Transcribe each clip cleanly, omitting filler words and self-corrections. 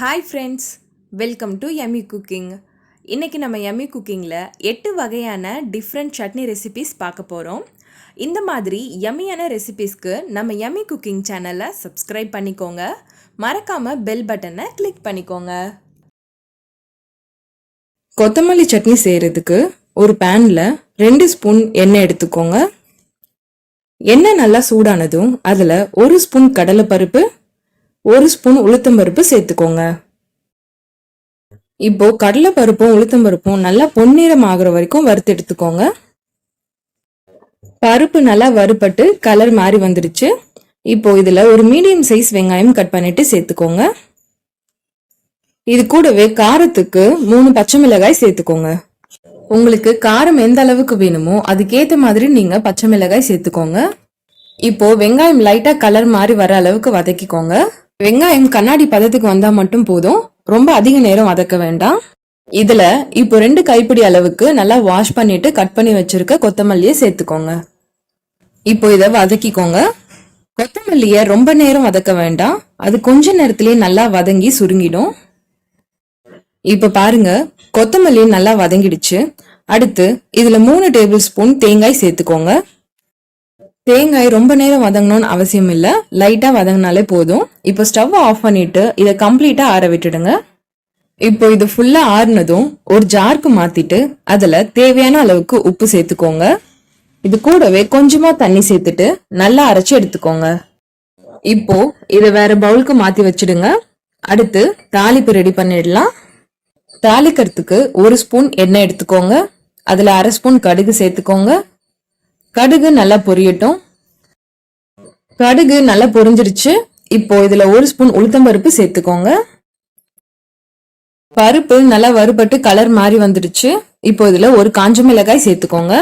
Hi friends, welcome to yummy cooking. இன்றைக்கி நம்ம yummy குக்கிங்கில் 8 வகையான டிஃப்ரெண்ட் சட்னி ரெசிபீஸ் பார்க்க போகிறோம். இந்த மாதிரி யம்மியான ரெசிபீஸ்க்கு நம்ம யம்மி குக்கிங் சேனலை சப்ஸ்கிரைப் பண்ணிக்கோங்க. மறக்காமல் பெல் பட்டனை கிளிக் பண்ணிக்கோங்க. கொத்தமல்லி சட்னி செய்கிறதுக்கு ஒரு பேனில் 2 ஸ்பூன் எண்ணெய் எடுத்துக்கோங்க. எண்ணெய் நல்லா சூடானதும் அதில் 1 ஸ்பூன் கடலைப்பருப்பு, 1 ஸ்பூன் உளுத்தம்பருப்பு சேர்த்துக்கோங்க. இப்போ கடலைப்பருப்பும் உளுத்தம்பருப்பும் நல்லா பொன்னிறம் ஆகுற வரைக்கும் வறுத்து எடுத்துக்கோங்க. பருப்பு நல்லா வறுபட்டு கலர் மாறி வந்துருச்சு. இப்போ இதுல ஒரு மீடியம் சைஸ் வெங்காயம் கட் பண்ணிட்டு சேர்த்துக்கோங்க. இது கூடவே காரத்துக்கு 3 பச்சை மிளகாய் சேர்த்துக்கோங்க. உங்களுக்கு காரம் எந்த அளவுக்கு வேணுமோ அதுக்கேற்ற மாதிரி நீங்க பச்சை மிளகாய் சேர்த்துக்கோங்க. இப்போ வெங்காயம் லைட்டா கலர் மாறி வர அளவுக்கு வதக்கிக்கோங்க. வெங்காயம் கண்ணாடி பதத்துக்கு வந்தா மட்டும் போதும், ரொம்ப அதிக நேரம் வதக்க வேண்டாம். இதுல இப்போ 2 கைப்பிடி அளவுக்கு நல்லா வாஷ் பண்ணிட்டு கட் பண்ணி வச்சிருக்க கொத்தமல்லியை சேர்த்துக்கோங்க. இப்போ இதை வதக்கிக்கோங்க. கொத்தமல்லிய ரொம்ப நேரம் வதக்க வேண்டாம், அது கொஞ்ச நேரத்திலேயே நல்லா வதங்கி சுருங்கிடும். இப்ப பாருங்க, கொத்தமல்லி நல்லா வதங்கிடுச்சு. அடுத்து இதுல 3 டேபிள் ஸ்பூன் தேங்காய் சேர்த்துக்கோங்க. தேங்காய் ரொம்ப நேரம் வதங்கணும்னு அவசியம் இல்ல, லைட்டா வதங்கினாலே போதும். இப்போ ஸ்டவ் ஆஃப் பண்ணிட்டு இதை கம்ப்ளீட்டா ஆற விட்டுடுங்க. இப்போ இது ஃபுல்லா ஆறுனதும் ஒரு ஜாருக்கு மாத்திட்டு அதுல தேவையான அளவுக்கு உப்பு சேர்த்துக்கோங்க. இது கூடவே கொஞ்சமா தண்ணி சேர்த்துட்டு நல்லா அரைச்சு எடுத்துக்கோங்க. இப்போ இதை வேற பவுலுக்கு மாத்தி வச்சிடுங்க. அடுத்து தாளிப்பு ரெடி பண்ணிடலாம். தாளிக்கிறதுக்கு 1 ஸ்பூன் எண்ணெய் எடுத்துக்கோங்க. அதுல 1/2 ஸ்பூன் கடுகு சேர்த்துக்கோங்க. கடுகு நல்லா பொரியட்டும். கடுகு நல்லா பொரிஞ்சிருச்சு. இப்போ இதுல 1 ஸ்பூன் உளுத்தம்பருப்பு சேர்த்துக்கோங்க. பருப்பு நல்லா வறுபட்டு கலர் மாறி வந்துடுச்சு. இப்போ இதுல ஒரு காஞ்ச மிளகாய் சேர்த்துக்கோங்க.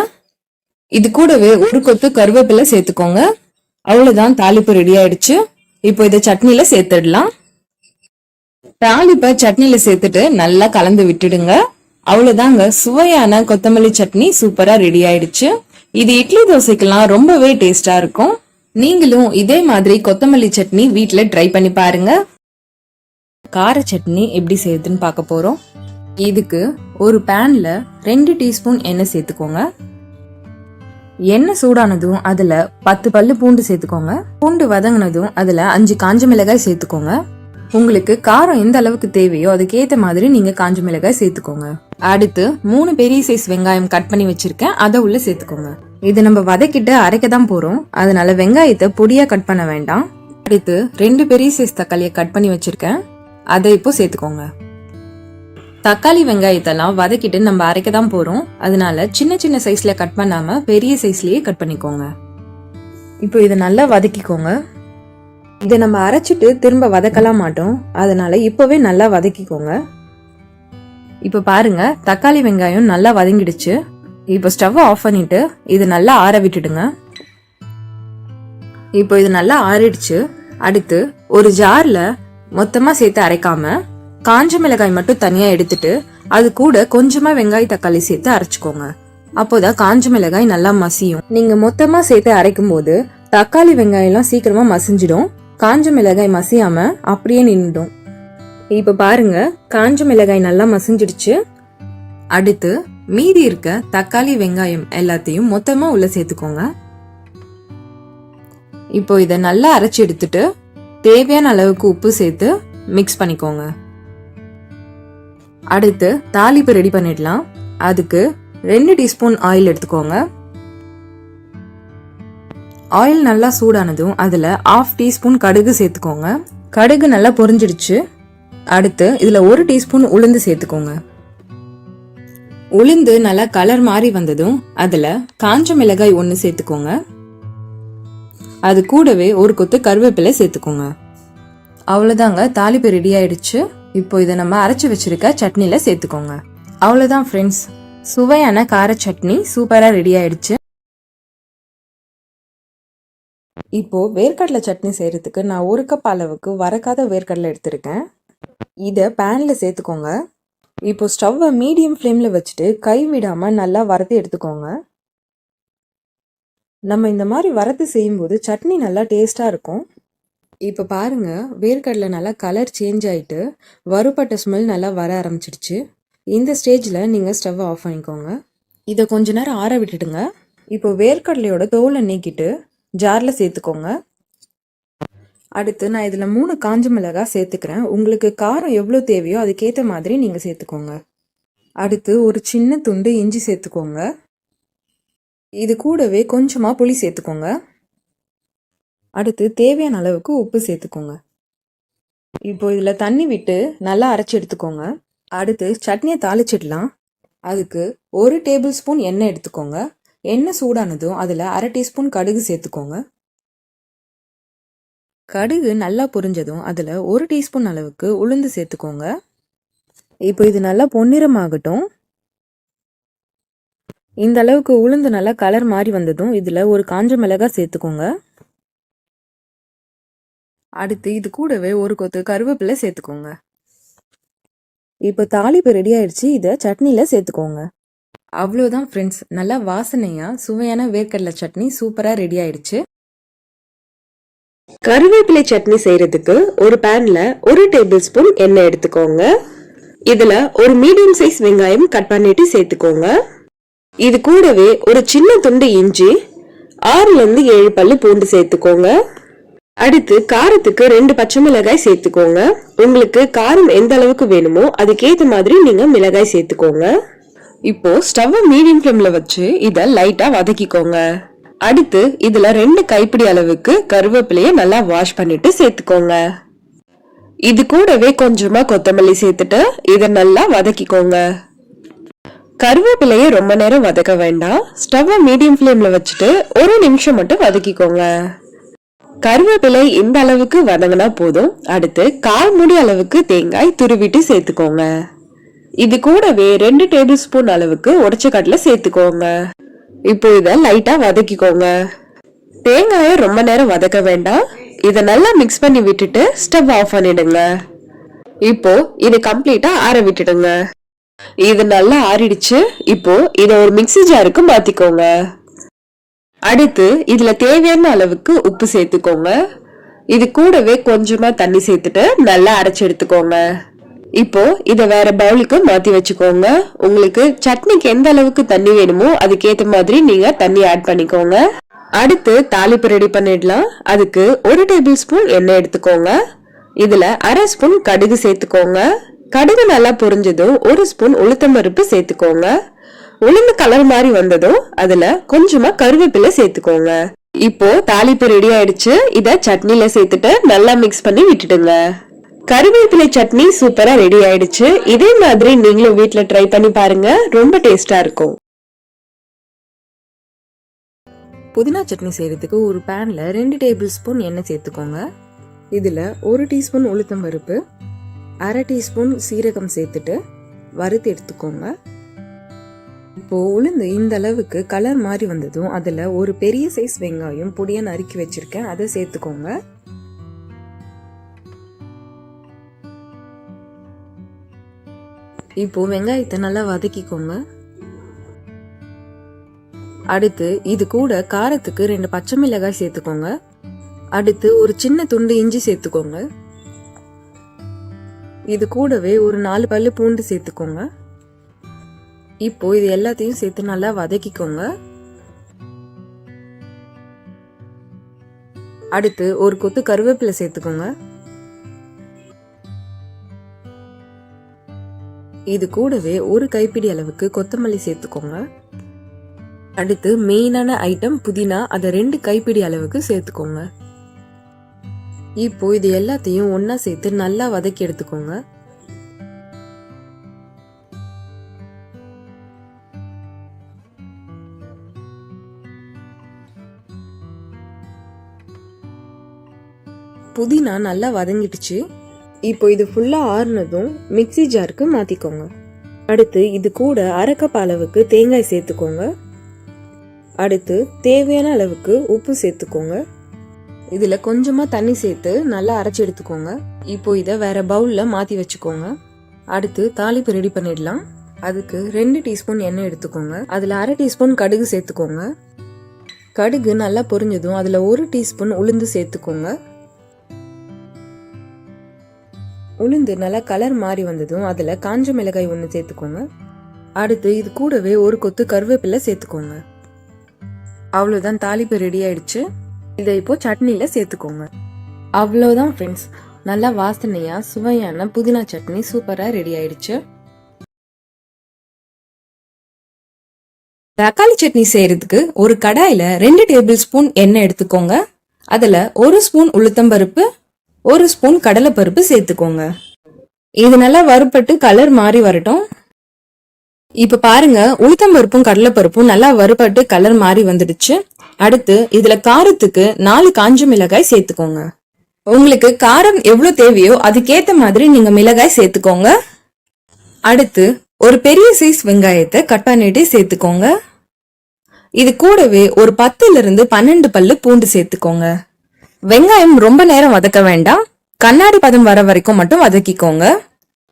இது கூடவே ஒரு கொத்து கருவேப்பிலை சேர்த்துக்கோங்க. அவ்வளவுதான், தாளிப்பு ரெடி ஆயிடுச்சு. இப்போ இதை சட்னில சேர்த்துடலாம். தாளிப்பை சட்னில சேர்த்துட்டு நல்லா கலந்து விட்டுடுங்க. அவ்வளவுதாங்க, சுவையான கொத்தமல்லி சட்னி சூப்பரா ரெடி ஆயிடுச்சு. இது இட்லி தோசைக்கெல்லாம் ரொம்பவே டேஸ்டா இருக்கும். நீங்களும் இதே மாதிரி கொத்தமல்லி சட்னி வீட்ல ட்ரை பண்ணி பாருங்க. கார சட்னி எப்படி செய்யுதுன்னு பார்க்க போறோம். இதுக்கு ஒரு பேன்ல 2 டீஸ்பூன் எண்ணெய் சேர்த்துக்கோங்க. எண்ணெய் சூடானதும் அதுல 10 பல்லு பூண்டு சேர்த்துக்கோங்க. பூண்டு வதங்கினதும் அதுல 5 காஞ்ச மிளகாய் சேர்த்துக்கோங்க. உங்களுக்கு காரம் எந்த அளவுக்கு தேவையோ அதுக்கேற்ற மாதிரி நீங்க காஞ்ச மிளகாய் சேர்த்துக்கோங்க. அடுத்து 3 பெரிய சைஸ் வெங்காயம் கட் பண்ணி வச்சிருக்கேன், அதை உள்ள சேர்த்துக்கோங்க. இது நம்ம வதக்கிட்டு அரைக்க தான் போறோம், அதனால வெங்காயத்தை பொடியா கட் பண்ண வேண்டாம். அடுத்து 2 பெரிய சைஸ் தக்காளியை கட் பண்ணி வச்சிருக்கேன், அதை இப்போ சேர்த்துக்கோங்க. தக்காளி வெங்காயத்தெல்லாம் வதக்கிட்டு நம்ம அரைக்க தான் போறோம், அதனால சின்ன சின்ன சைஸ்ல கட் பண்ணாம பெரிய சைஸ்லயே கட் பண்ணிக்கோங்க. இப்போ இதை நல்லா வதக்கிக்கோங்க. இதை நம்ம அரைச்சிட்டு திரும்ப வதக்கலாம் மாட்டோம், அதனால இப்பவே நல்லா வதக்கிக்கோங்க. இப்ப பாருங்க, தக்காளி வெங்காயம் நல்லா வதங்கிடுச்சு. இப்போ ஸ்டவ் ஆஃப் பண்ணிட்டு இது நல்லா ஆற விட்டுடுங்க. இப்போ இது நல்லா ஆறிடுச்சு. அடுத்து ஒரு ஜார்ல மொத்தமா சேர்த்து அரைக்காம காஞ்ச மிளகாய் மட்டும் தனியா எடுத்துட்டு அது கூட கொஞ்சமா வெங்காய தக்காளி சேர்த்து அரைச்சுக்கோங்க. அப்போதான் காஞ்ச மிளகாய் நல்லா மசியும். நீங்க மொத்தமா சேர்த்து அரைக்கும் போது தக்காளி வெங்காயம் எல்லாம் சீக்கிரமா மசிஞ்சிடும், காஞ்ச மிளகாய் மசியாம அப்படியே நின்றுடும். இப்ப பாருங்க, காஞ்ச மிளகாய் நல்லா மசிஞ்சிடுச்சு. அடுத்து மீதி இருக்க தக்காளி வெங்காயம் எல்லாத்தையும் மொத்தமா உள்ள சேர்த்துக்கோங்க. இப்போ இதை நல்லா அரைச்சு எடுத்துட்டு தேவையான அளவுக்கு உப்பு சேர்த்து மிக்ஸ் பண்ணிக்கோங்க. அடுத்து தாளிப்பு ரெடி பண்ணிடலாம். அதுக்கு 2 டீஸ்பூன் ஆயில் எடுத்துக்கோங்க. ஆயில் நல்லா சூடானதும் அதுல 1/2 டீஸ்பூன் கடுகு சேர்த்துக்கோங்க. கடுகு நல்லா பொரிஞ்சிடுச்சு. அடுத்து இதுல 1 டீஸ்பூன் உளுந்து சேர்த்துக்கோங்க. உளுந்து நல்லா கலர் மாறி வந்ததும் அதுல காஞ்ச மிளகாய் 1 சேர்த்துக்கோங்க. அது கூடவே ஒரு கொத்து கருவேப்பிலை சேர்த்துக்கோங்க. அவ்வளவுதாங்க, தாளிப்பு ரெடி ஆயிடுச்சு. இப்போ இதை நம்ம அரைச்சு வச்சிருக்க சட்னில சேர்த்துக்கோங்க. அவ்வளவுதான் ஃப்ரெண்ட்ஸ், சுவையான கார சட்னி சூப்பரா ரெடி ஆயிடுச்சு. இப்போ வேர்க்கடலை சட்னி செய்யறதுக்கு நான் 1 கப் அளவுக்கு வறுக்காத வேர்க்கடலை எடுத்திருக்கேன். இதை பேன்ல சேர்த்துக்கோங்க. இப்போ ஸ்டவ்வை மீடியம் ஃப்ளேம்ல வச்சுட்டு கை விடாம நல்லா வறுத்து எடுத்துக்கோங்க. நம்ம இந்த மாதிரி வறுத்து செய்யும்போது சட்னி நல்லா டேஸ்டா இருக்கும். இப்போ பாருங்க, வேர்க்கடலை நல்லா கலர் சேஞ்ச் ஆயிட்டு வறுபட்ட ஸ்மெல் நல்லா வர ஆரம்பிச்சிடுச்சு. இந்த ஸ்டேஜில் நீங்கள் ஸ்டவ் ஆஃப் பண்ணிக்கோங்க. இதை கொஞ்ச நேரம் ஆற விட்டுடுங்க. இப்போ வேர்க்கடலையோட தோலை நீக்கிட்டு ஜாரில் சேர்த்துக்கோங்க. அடுத்து நான் இதில் 3 காஞ்ச மிளகாய் சேர்த்துக்கிறேன். உங்களுக்கு காரம் எவ்வளோ தேவையோ அதுக்கேற்ற மாதிரி நீங்கள் சேர்த்துக்கோங்க. அடுத்து ஒரு சின்ன துண்டு இஞ்சி சேர்த்துக்கோங்க. இது கூடவே கொஞ்சமாக புளி சேர்த்துக்கோங்க. அடுத்து தேவையான அளவுக்கு உப்பு சேர்த்துக்கோங்க. இப்போ இதில் தண்ணி விட்டு நல்லா அரைச்சி எடுத்துக்கோங்க. அடுத்து சட்னியை தாளிச்சிடலாம். அதுக்கு 1 டேபிள் ஸ்பூன் எண்ணெய் எடுத்துக்கோங்க. எண்ணெய் சூடானதும் அதில் 1/2 டீஸ்பூன் கடுகு சேர்த்துக்கோங்க. கடுகு நல்லா பொரிஞ்சதும் அதில் 1 டீஸ்பூன் அளவுக்கு உளுந்து சேர்த்துக்கோங்க. இப்போ இது நல்லா பொன்னிறமாகட்டும். இந்த அளவுக்கு உளுந்து நல்லா கலர் மாறி வந்ததும் இதில் ஒரு காஞ்ச மிளகாய் சேர்த்துக்கோங்க. அடுத்து இது கூடவே ஒரு கொத்து கருவேப்பிலை சேர்த்துக்கோங்க. இப்போ தாளிப்பு ரெடி ஆயிடுச்சு. இதை சட்னியில் சேர்த்துக்கோங்க. அவ்வளோதான் ஃப்ரெண்ட்ஸ், நல்லா வாசனையாக சுவையான வேர்க்கடலை சட்னி சூப்பராக ரெடி ஆயிடுச்சு. கருவேப்பிலை சட்னி செய்யறதுக்கு ஒரு பேன்ல 1 டேபிள் ஸ்பூன் எண்ணெய் எடுத்துக்கோங்க. இதுல ஒரு மீடியம் சைஸ் வெங்காயம் கட் பண்ணிட்டு சேர்த்துக்கோங்க. இது கூடவே ஒரு சின்ன துண்டு இஞ்சி, 6ல இருந்து 7 பல்லு பூண்டு சேர்த்துக்கோங்க. அடுத்து காரத்துக்கு 2 பச்சை மிளகாய் சேர்த்துக்கோங்க. உங்களுக்கு காரம் எந்த அளவுக்கு வேணுமோ அதுக்கேற்ற மாதிரி நீங்க மிளகாய் சேர்த்துக்கோங்க. இப்போ ஸ்டவ் மீடியம் ஃப்ளேம்ல வச்சு இத லைட்டா வதக்கிக்கோங்க. அடுத்து இதுல 2 கைப்பிடி அளவுக்கு கருவேப்பிலையை நல்லா வாஷ் பண்ணிட்டு சேர்த்துக்கோங்க. இது கூடவே கொஞ்சமா கொத்தமல்லி சேர்த்துட்டு இத நல்லா வதக்கிக்கோங்க. கருவேப்பிலையை ரொம்ப நேரம் வதக்க வேண்டாம். ஸ்டவ் மீடியம் ஃப்ளேம்ல வச்சுட்டு 1 நிமிஷம் மட்டும் வதக்கிக்கோங்க. கருவேப்பிலை இந்த அளவுக்கு வதங்கினா போதும். அடுத்து 1/4 மூடி அளவுக்கு தேங்காய் துருவிட்டு சேர்த்துக்கோங்க. இது கூடவே 2 டேபிள் ஸ்பூன் அளவுக்கு உடைச்ச கடலை சேர்த்துக்கோங்க. இப்போ இத லைட்டா வதக்கிக்கோங்க. தேங்காயை ரொம்ப நேரம் வதக்க வேண்டாம். இத நல்லா மிக்ஸ் பண்ணி விட்டுட்டு ஸ்டவ் ஆஃப் பண்ணிடுங்க. இப்போ இது கம்ப்ளீட்டா ஆற விட்டுடுங்க. இது நல்லா ஆறிடுச்சு. இப்போ இத ஒரு மிக்ஸி ஜாருக்கு மாத்திக்கோங்க. அடுத்து இதுல தேவையான அளவுக்கு உப்பு சேர்த்துக்கோங்க. இது கூடவே கொஞ்சமா தண்ணி சேர்த்துட்டு நல்லா அரைச்சு எடுத்துக்கோங்க. இப்போ இத வேற பவுலுக்கு மாத்தி வச்சுக்கோங்க. உங்களுக்கு சட்னிக்கு எந்த அளவுக்கு தண்ணி வேணுமோ அதுக்கேற்ற மாதிரி நீங்க தண்ணி ஆட் பண்ணிக்கோங்க. அடுத்து தாளிப்பு ரெடி பண்ணிடலாம். அதுக்கு 1 டேபிள் ஸ்பூன் எண்ணெய் எடுத்துக்கோங்க. இதுல 1/2 ஸ்பூன் கடுகு சேர்த்துக்கோங்க. கடுகு நல்லா பொரிஞ்சதும் 1 ஸ்பூன் உளுத்தம் பருப்பு சேர்த்துக்கோங்க. உளுந்து கலர் மாதிரி வந்ததும் அதுல கொஞ்சமா கருவேப்பிலை சேர்த்துக்கோங்க. இப்போ தாளிப்பு ரெடி ஆயிடுச்சு. இத சட்னில சேர்த்துட்டு நல்லா மிக்ஸ் பண்ணி விட்டுடுங்க. கருவேப்பிலை சட்னி சூப்பரா ரெடி ஆயிடுச்சு. இதே மாதிரி நீங்களும் வீட்ல ட்ரை பண்ணி பாருங்க. ரொம்ப டேஸ்டா இருக்கும். புதினா சட்னி செய்யறதுக்கு ஒரு பேன்ல 2 டேபிள் ஸ்பூன் எண்ணெய் சேர்த்துக்கோங்க. இதுல 1 டீஸ்பூன் உளுத்தம் பருப்பு, 1/2 டீஸ்பூன் சீரகம் சேர்த்துட்டு வறுத்து எடுத்துக்கோங்க. இப்போ உளுந்து இந்த அளவுக்கு கலர் மாதிரி வந்ததும் அதுல ஒரு பெரிய சைஸ் வெங்காயம் பொடியா நறுக்கி வச்சிருக்கேன், அதை சேர்த்துக்கோங்க. இப்போ வெங்காயத்தை நல்லா வதக்கிக்கோங்க. அடுத்து இது கூட காரத்துக்கு 2 பச்சை மிளகாய் சேர்த்துக்கோங்க. அடுத்து ஒரு சின்ன துண்டு இஞ்சி சேர்த்துக்கோங்க. இது கூடவே ஒரு 4 பல்லு பூண்டு சேர்த்துக்கோங்க. இப்போ இது எல்லாத்தையும் சேர்த்து நல்லா வதக்கிக்கோங்க. அடுத்து ஒரு கொத்து கருவேப்பிலை சேர்த்துக்கோங்க. இது கூடவே ஒரு கைப்பிடி அளவுக்கு கொத்தமல்லி சேர்த்துக்கோங்க. அடுத்து மெயினான ஐட்டம் புதினா, அதை 2 கைப்பிடி அளவுக்கு சேர்த்துக்கோங்க. இப்போ இது எல்லாத்தையும் ஒன்னா சேர்த்து நல்லா வதக்கி எடுத்துக்கோங்க. புதினா நல்லா வதங்கிடுச்சு. இப்போ இது ஃபுல்லா ஆறுனதும் மிக்ஸி ஜாருக்கு மாத்திக்கோங்க. அடுத்து இது கூட 1/2 கப் அளவுக்கு தேங்காய் சேர்த்துக்கோங்க. அடுத்து தேவையான அளவுக்கு உப்பு சேர்த்துக்கோங்க. இதுல கொஞ்சமா தண்ணி சேர்த்து நல்லா அரைச்சி எடுத்துக்கோங்க. இப்போ இதை வேற பவுல்ல மாத்தி வச்சுக்கோங்க. அடுத்து தாளிப்பு ரெடி பண்ணிடலாம். அதுக்கு 2 டீஸ்பூன் எண்ணெய் எடுத்துக்கோங்க. அதுல 1/2 டீஸ்பூன் கடுகு சேர்த்துக்கோங்க. கடுகு நல்லா பொரிஞ்சதும் அதுல 1 டீஸ்பூன் உளுந்து சேர்த்துக்கோங்க. உளுந்து நல்லா கலர் மாறி வந்ததும் அதுல காஞ்ச மிளகாய் ஒன்று சேர்த்துக்கோங்க. அடுத்து இது கூடவே ஒரு கொத்து கருவேப்பிலை சேர்த்துக்கோங்க. அவ்வளோதான், தாளிப்பு ரெடி ஆயிடுச்சு. இதை இப்போ சட்னியில சேர்த்துக்கோங்க. அவ்வளோதான் ஃப்ரெண்ட்ஸ், நல்லா வாசனையா சுவையான புதினா சட்னி சூப்பரா ரெடி ஆயிடுச்சு. தக்காளி சட்னி செய்யறதுக்கு ஒரு கடாயில 2 டேபிள் ஸ்பூன் எண்ணெய் எடுத்துக்கோங்க. அதுல 1 ஸ்பூன் உளுத்தம்பருப்பு, 1 ஸ்பூன் கடலைப்பருப்பு சேர்த்துக்கோங்க. இது நல்லா வறுபட்டு கலர் மாறி வரட்டும். இப்ப பாருங்க, உளுத்தம்பருப்பும் கடலைப்பருப்பும் நல்லா வறுபட்டு கலர் மாறி வந்துடுச்சு. அடுத்து இதுல காரத்துக்கு 4 காஞ்ச மிளகாய் சேர்த்துக்கோங்க. உங்களுக்கு காரம் எவ்வளவு தேவையோ அதுக்கேத்த மாதிரி நீங்க மிளகாய் சேர்த்துக்கோங்க. அடுத்து ஒரு பெரிய சைஸ் வெங்காயத்தை கட் பண்ணிட்டு சேர்த்துக்கோங்க. இது கூடவே ஒரு 10 - 12 பல்லு பூண்டு சேர்த்துக்கோங்க. வெங்காயம் ரொம்ப நேரம் வதக்க வேண்டாம், கண்ணாடி பதம் வர வரைக்கும் மட்டும் வதக்கிக்கோங்க.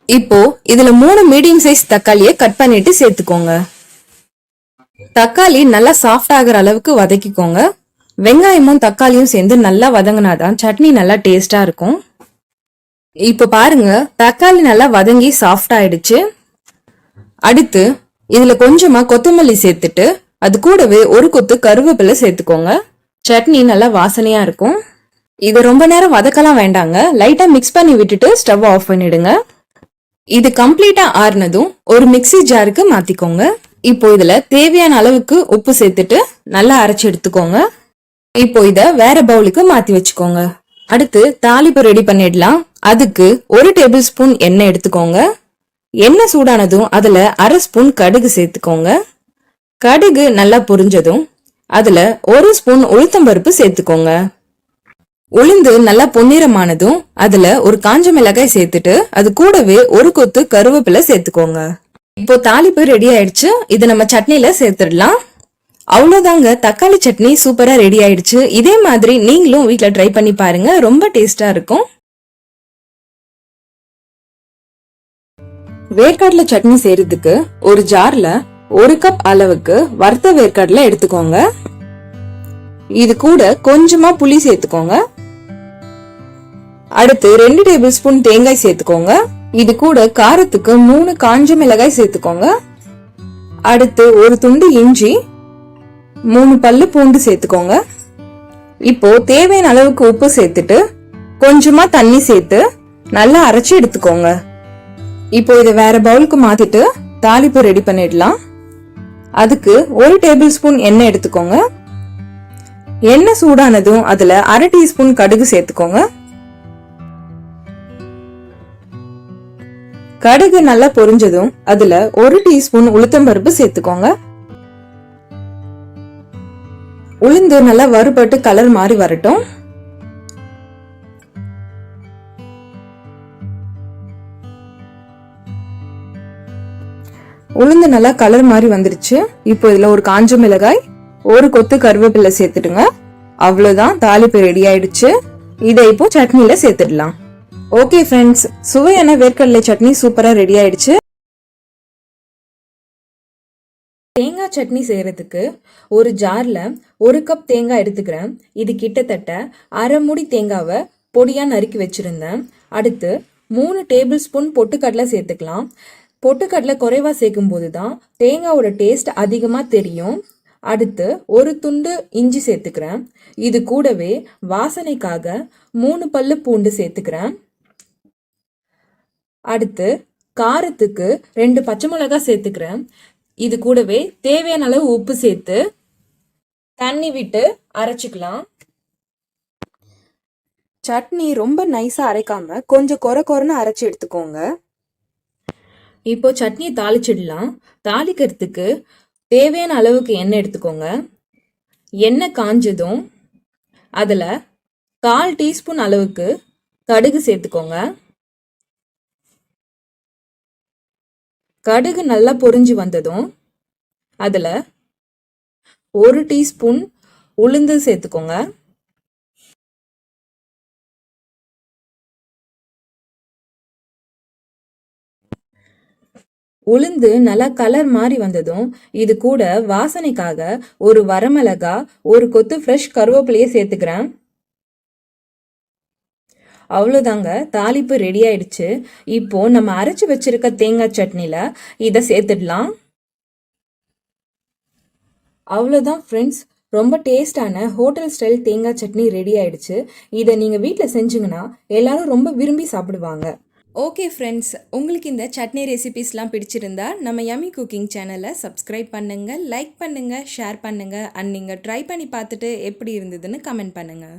இப்போ இதுல 3 மீடியம் சைஸ் தக்காளியை கட் பண்ணிட்டு சேர்த்துக்கோங்க. தக்காளி நல்லா சாஃப்ட் ஆகிற அளவுக்கு வதக்கிக்கோங்க. வெங்காயமும் தக்காளியும் சேர்ந்து நல்லா வதங்கினாதான் சட்னி நல்லா டேஸ்டா இருக்கும். இப்ப பாருங்க, தக்காளி நல்லா வதங்கி சாஃப்ட் ஆயிடுச்சு. அடுத்து இதுல கொஞ்சமா கொத்தமல்லி சேர்த்துட்டு அது கூடவே ஒரு கொத்து கருவேப்பிலை சேர்த்துக்கோங்க. சட்னி நல்லா வாசனையா இருக்கும். இது ரொம்ப நேரம் வதக்கலாம் வேண்டாங்க, லைட்டா மிக்ஸ் பண்ணி விட்டுட்டு ஸ்டவ் ஆஃப் பண்ணிடுங்க. இது கம்ப்ளீட்டா ஆறுனதும் ஒரு மிக்ஸி ஜாருக்கு மாத்திக்கோங்க. இப்போ இதுல தேவையான அளவுக்கு உப்பு சேர்த்துட்டு நல்லா அரைச்சு எடுத்துக்கோங்க. இப்போ இத வேற பவுலுக்கு மாத்தி வச்சுக்கோங்க. அடுத்து தாளிப்பு ரெடி பண்ணிடலாம். அதுக்கு 1 டேபிள் ஸ்பூன் எண்ணெய் எடுத்துக்கோங்க. எண்ணெய் சூடானதும் அதுல 1/2 ஸ்பூன் கடுகு சேர்த்துக்கோங்க. கடுகு நல்லா பொரிஞ்சதும் அதுல 1 ஸ்பூன் உளுத்தம்பருப்பு சேர்த்துக்கோங்க. உளுந்து நல்லா பொன்னிறமானதும் அதுல ஒரு காஞ்ச மிளகாய் சேர்த்துட்டு அது கூடவே ஒரு கொத்து கருவேப்பிலை சேர்த்துக்கோங்க. இப்போ தாளிப்பு ரெடி ஆயிடுச்சு. இது நம்ம சட்னில சேர்த்துடலாம். அவ்வளவுதாங்க, தக்காளி சட்னி சூப்பரா ரெடி ஆயிடுச்சு. இதே மாதிரி நீங்களும் வீட்ல ட்ரை பண்ணி பாருங்க, ரொம்ப டேஸ்டா இருக்கும். வேர்க்கடலை சட்னி செய்யறதுக்கு ஒரு ஜார்ல 1 கப் அளவுக்கு வறுத்த வேர்க்கடலை எடுத்துக்கோங்க. இது கூட கொஞ்சமா புளி சேர்த்துக்கோங்க. அடுத்து 2 டேபிள் ஸ்பூன் தேங்காய் சேர்த்துக்கோங்க. இது கூட காரத்துக்கு 3 காஞ்ச மிளகாய் சேர்த்துக்கோங்க. அடுத்து ஒரு துண்டு இஞ்சி, 3 பல்லு பூண்டு சேர்த்துக்கோங்க. இப்போ தேவையான அளவுக்கு உப்பு சேர்த்துட்டு கொஞ்சமா தண்ணி சேர்த்து நல்லா அரைச்சு எடுத்துக்கோங்க. இப்போ இதை வேற பவுலுக்கு மாத்திட்டு தாளிப்பு ரெடி பண்ணிடலாம். அதுக்கு 1 டேபிள் ஸ்பூன் எண்ணெய் எடுத்துக்கோங்க. எண்ணெய் சூடானதும் அதுல 1/2 டீஸ்பூன் கடுகு சேர்த்துக்கோங்க. கடுகு நல்லா பொரிஞ்சதும் அதுல 1 டீஸ்பூன் உளுத்தம்பருப்பு சேர்த்துக்கோங்க. உளுந்து நல்லா வறுபட்டு கலர் மாறி வரட்டும். உளுந்து நல்லா கலர் மாறி வந்துருச்சு. இப்போ இதுல ஒரு காஞ்ச மிளகாய், ஒரு கொத்து கருவேப்பிலை சேர்த்துடுங்க. அவ்வளவுதான், தாளிப்பு ரெடி ஆயிடுச்சு. இதை இப்போ சட்னில சேர்த்துடலாம். ஓகே ஃப்ரெண்ட்ஸ், சுவையான வேர்க்கடலை சட்னி சூப்பரா ரெடி ஆயிடுச்சு. தேங்காய் சட்னி செய்யறதுக்கு ஒரு ஜார்ல 1 கப் தேங்காய் எடுத்துக்கிறேன். இது கிட்டத்தட்ட 1/2 மூடி தேங்காவை பொடியா நறுக்கி வச்சிருந்தேன். அடுத்து 3 டேபிள் ஸ்பூன் பொட்டுக்கடலை சேர்த்துக்கலாம். பொட்டுக்கடலை குறைவா சேர்க்கும் போதுதான் தேங்காவோட டேஸ்ட் அதிகமா தெரியும். அடுத்து ஒரு துண்டு இஞ்சி சேர்த்துக்கிறேன். இது கூடவே வாசனைக்காக 3 பல்லு பூண்டு சேர்த்துக்கிறேன். அடுத்து காரத்துக்கு 2 பச்சை மிளகாய் சேர்த்துக்கிறேன். இது கூடவே தேவையான அளவு உப்பு சேர்த்து தண்ணி விட்டு அரைச்சுக்கலாம். சட்னி ரொம்ப நைஸா அரைக்காம கொஞ்சம் கொரன்னு அரைச்சு எடுத்துக்கோங்க. இப்போ சட்னியை தாளிச்சிடலாம். தாளிக்கிறதுக்கு தேவையான அளவுக்கு எண்ணெய் எடுத்துக்கோங்க. எண்ணெய் காஞ்சதும் அதுல 1/4 டீஸ்பூன் அளவுக்கு கடுகு சேர்த்துக்கோங்க. கடுகு நல்லா பொரிஞ்சு வந்ததும் அதுல 1 டீஸ்பூன் உளுந்து சேர்த்துக்கோங்க. உளுந்து நல்லா கலர் மாறி வந்ததும் இது கூட வாசனைக்காக ஒரு வரமிளகா, ஒரு கொத்து ஃப்ரெஷ் கருவேப்பிலையை சேர்த்துக்கிறேன். அவ்வளோதாங்க, தாளிப்பு ரெடி ஆயிடுச்சு. இப்போ நம்ம அரைச்சு வச்சிருக்க தேங்காய் சட்னியில் இதை சேர்த்துடலாம். அவ்வளோதான் ஃப்ரெண்ட்ஸ், ரொம்ப டேஸ்டான ஹோட்டல் ஸ்டைல் தேங்காய் சட்னி ரெடி ஆயிடுச்சு. இதை நீங்கள் வீட்டில் செஞ்சீங்கன்னா எல்லாரும் ரொம்ப விரும்பி சாப்பிடுவாங்க. ஓகே ஃப்ரெண்ட்ஸ், உங்களுக்கு இந்த சட்னி ரெசிபிஸ்லாம் பிடிச்சிருந்தா நம்ம யம்மி குக்கிங் சேனலை சப்ஸ்கிரைப் பண்ணுங்கள், லைக் பண்ணுங்கள், ஷேர் பண்ணுங்கள். அண்ட் நீங்கள் ட்ரை பண்ணி பார்த்துட்டு எப்படி இருந்ததுன்னு கமெண்ட் பண்ணுங்கள்.